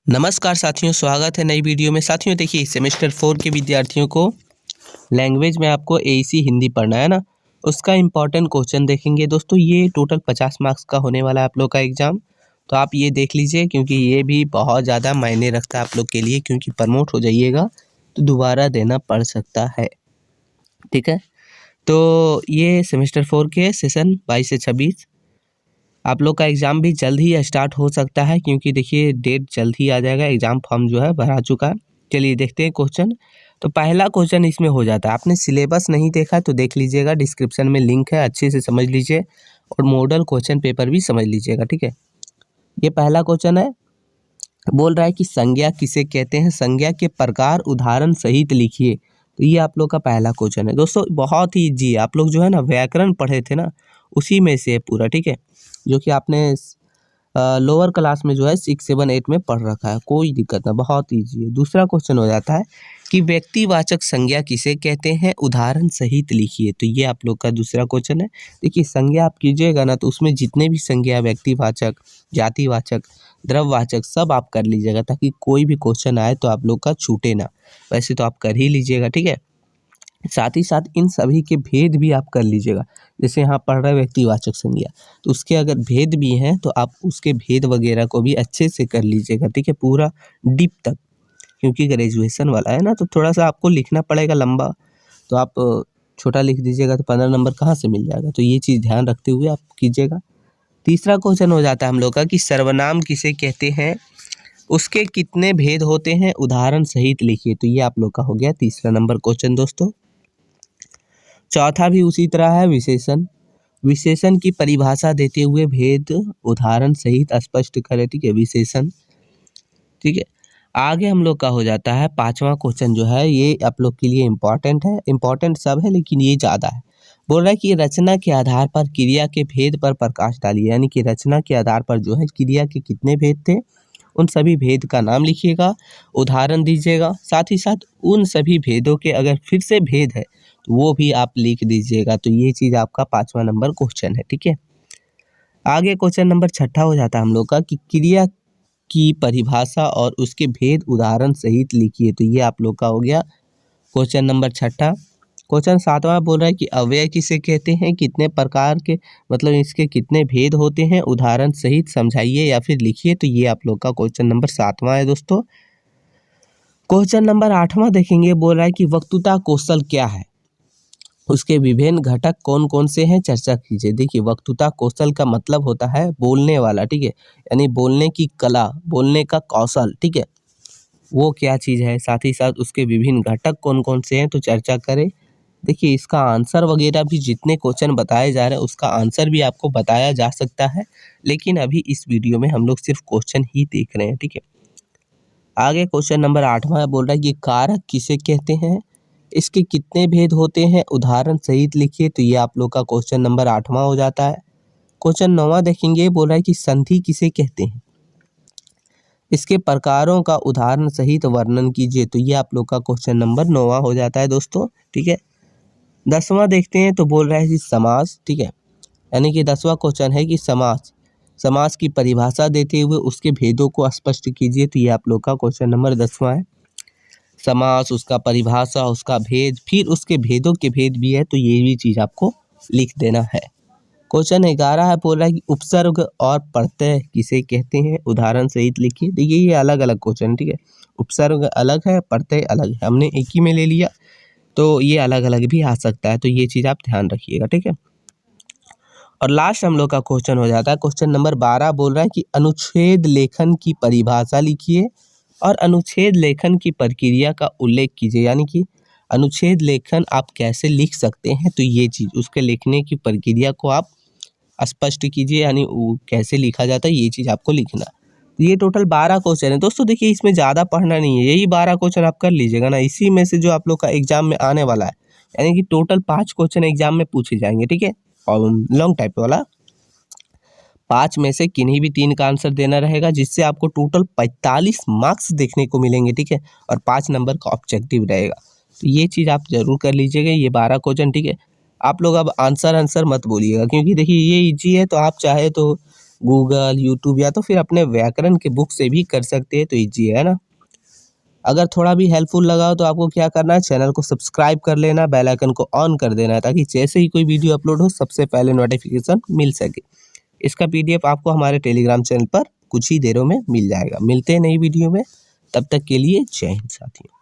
नमस्कार साथियों, स्वागत है नई वीडियो में। साथियों देखिए, सेमेस्टर 4 के विद्यार्थियों को लैंग्वेज में आपको एईसी हिंदी पढ़ना है ना, उसका इम्पोर्टेंट क्वेश्चन देखेंगे दोस्तों। ये टोटल 50 मार्क्स का होने वाला है आप लोग का एग्ज़ाम, तो आप ये देख लीजिए क्योंकि ये भी बहुत ज़्यादा मायने रखता है आप लोग के लिए, क्योंकि प्रमोट हो जाइएगा तो दोबारा देना पड़ सकता है। ठीक है, तो ये सेमेस्टर 4 के सेशन 22 से 26 आप लोग का एग्ज़ाम भी जल्द ही स्टार्ट हो सकता है, क्योंकि देखिए डेट जल्द ही आ जाएगा। एग्ज़ाम फॉर्म जो है भरा चुका है। चलिए देखते हैं क्वेश्चन। तो पहला क्वेश्चन इसमें हो जाता है, आपने सिलेबस नहीं देखा तो देख लीजिएगा, डिस्क्रिप्शन में लिंक है, अच्छे से समझ लीजिए और मॉडल क्वेश्चन पेपर भी समझ लीजिएगा। ठीक है, ये पहला क्वेश्चन है। बोल रहा है कि संज्ञा किसे कहते हैं, संज्ञा के प्रकार उदाहरण सहित लिखिए। तो ये आप लोग का पहला क्वेश्चन है दोस्तों, बहुत ही इजी है। आप लोग जो है ना व्याकरण पढ़े थे ना, उसी में से है पूरा। ठीक है, जो कि आपने लोअर क्लास में जो है 6, 7, 8 में पढ़ रखा है, कोई दिक्कत ना, बहुत ईजी है। दूसरा क्वेश्चन हो जाता है कि व्यक्तिवाचक संज्ञा किसे कहते हैं, उदाहरण सहित लिखिए। तो ये आप लोग का दूसरा क्वेश्चन है। देखिए संज्ञा आप कीजिएगा ना, तो उसमें जितने भी संज्ञा व्यक्तिवाचक, जातिवाचक, द्रव्यवाचक सब आप कर लीजिएगा, ताकि कोई भी क्वेश्चन आए तो आप लोग का छूटे ना। वैसे तो आप कर ही लीजिएगा। ठीक है, साथ ही साथ इन सभी के भेद भी आप कर लीजिएगा। जैसे यहाँ पढ़ रहा है व्यक्तिवाचक संज्ञा, तो उसके अगर भेद भी हैं तो आप उसके भेद वगैरह को भी अच्छे से कर लीजिएगा। ठीक है, पूरा डीप तक, क्योंकि ग्रेजुएशन वाला है ना, तो थोड़ा सा आपको लिखना पड़ेगा लंबा। तो आप छोटा लिख दीजिएगा तो 15 नंबर कहाँ से मिल जाएगा। तो ये चीज़ ध्यान रखते हुए आप कीजिएगा। तीसरा क्वेश्चन हो जाता है हम लोग का कि सर्वनाम किसे कहते हैं, उसके कितने भेद होते हैं, उदाहरण सहित लिखिए। तो ये आप लोग का हो गया तीसरा नंबर क्वेश्चन दोस्तों। चौथा भी उसी तरह है, विशेषण। विशेषण की परिभाषा देते हुए भेद उदाहरण सहित स्पष्ट करें। ठीक है, विशेषण। ठीक है, आगे हम लोग का हो जाता है पांचवा क्वेश्चन जो है, ये आप लोग के लिए इम्पोर्टेंट है। इम्पोर्टेंट सब है लेकिन ये ज़्यादा है। बोल रहा है कि रचना के आधार पर क्रिया के भेद पर प्रकाश डालिए। यानी कि रचना के आधार पर जो है क्रिया के कितने भेद थे, उन सभी भेद का नाम लिखिएगा, उदाहरण दीजिएगा। साथ ही साथ उन सभी भेदों के अगर फिर से भेद है तो वो भी आप लिख दीजिएगा। तो ये चीज़ आपका 5वां नंबर क्वेश्चन है। ठीक है, आगे क्वेश्चन नंबर 6 हो जाता है हम लोग का कि क्रिया की परिभाषा और उसके भेद उदाहरण सहित लिखिए। तो ये आप लोग का हो गया क्वेश्चन नंबर 6। क्वेश्चन 7वां बोल रहा है कि अव्यय किसे कहते हैं, कितने प्रकार के, मतलब इसके कितने भेद होते हैं, उदाहरण सहित समझाइए या फिर लिखिए। तो ये आप लोग का क्वेश्चन नंबर 7वां है दोस्तों। क्वेश्चन नंबर 8वां देखेंगे, बोल रहा है कि वक्तृता कौशल क्या है, उसके विभिन्न घटक कौन कौन से हैं, चर्चा कीजिए। देखिए वक्तृता कौशल का मतलब होता है बोलने वाला। ठीक है, यानी बोलने की कला, बोलने का कौशल। ठीक है, वो क्या चीज़ है, साथ ही साथ उसके विभिन्न घटक कौन कौन से हैं, तो चर्चा करें। देखिए इसका आंसर वगैरह भी, जितने क्वेश्चन बताए जा रहे हैं उसका आंसर भी आपको बताया जा सकता है, लेकिन अभी इस वीडियो में हम लोग सिर्फ क्वेश्चन ही देख रहे हैं। ठीक है, आगे क्वेश्चन नंबर 8वां बोल रहा है कि कारक किसे कहते हैं, इसके कितने भेद होते हैं, उदाहरण सहित लिखिए। तो ये आप लोग का क्वेश्चन नंबर 8वां हो जाता है। क्वेश्चन 9वां देखेंगे, बोल रहा है कि संधि किसे कहते हैं, इसके प्रकारों का उदाहरण सहित वर्णन कीजिए। तो ये आप लोग का क्वेश्चन नंबर 9वां हो जाता है दोस्तों। ठीक है, 10वां देखते हैं, तो बोल रहा है कि समास। ठीक है, यानी कि 10वां क्वेश्चन है कि समास, समास की परिभाषा देते हुए उसके भेदों को स्पष्ट कीजिए। तो ये आप लोग का क्वेश्चन नंबर 10वां है। समास, उसका परिभाषा, उसका भेद, फिर उसके भेदों के भेद भी है, तो ये भी चीज़ आपको लिख देना है। क्वेश्चन 11 है, बोल रहा है कि उपसर्ग और प्रत्यय किसे कहते हैं, उदाहरण सहित लिखिए। देखिए ये अलग अलग क्वेश्चन है। ठीक है, उपसर्ग अलग है, प्रत्यय अलग है, हमने एक ही में ले लिया, तो ये अलग अलग भी आ सकता है, तो ये चीज़ आप ध्यान रखिएगा। ठीक है, और लास्ट हम लोग का क्वेश्चन हो जाता है क्वेश्चन नंबर 12, बोल रहा है कि अनुच्छेद लेखन की परिभाषा लिखिए और अनुच्छेद लेखन की प्रक्रिया का उल्लेख कीजिए। यानी कि अनुच्छेद लेखन आप कैसे लिख सकते हैं, तो ये चीज़, उसके लिखने की प्रक्रिया को आप स्पष्ट कीजिए, यानी वो कैसे लिखा जाता है, ये चीज़ आपको लिखना। तो ये टोटल 12 क्वेश्चन है दोस्तों। देखिए इसमें ज़्यादा पढ़ना नहीं है, यही 12 क्वेश्चन आप कर लीजिएगा ना, इसी में से जो आप लोग का एग्जाम में आने वाला है, यानी कि टोटल 5 क्वेश्चन एग्जाम में पूछे जाएंगे। ठीक है, और लॉन्ग टाइप वाला 5 में से किन्हीं भी 3 का आंसर देना रहेगा, जिससे आपको टोटल 45 मार्क्स देखने को मिलेंगे। ठीक है, और 5 नंबर का ऑब्जेक्टिव रहेगा। तो ये चीज़ आप जरूर कर लीजिएगा, ये 12 क्वेश्चन। ठीक है, आप लोग अब आंसर मत बोलिएगा, क्योंकि देखिए ये इजी है, तो आप चाहे तो गूगल, यूट्यूब या तो फिर अपने व्याकरण के बुक से भी कर सकते हैं, तो ईजी है ना। अगर थोड़ा भी हेल्पफुल लगा हो तो आपको क्या करना है, चैनल को सब्सक्राइब कर लेना, बेल आइकन को ऑन कर देना है, ताकि जैसे ही कोई वीडियो अपलोड हो सबसे पहले नोटिफिकेशन मिल सके। इसका PDF आपको हमारे टेलीग्राम चैनल पर कुछ ही देरों में मिल जाएगा। मिलते हैं नई वीडियो में, तब तक के लिए जय हिंद साथियों।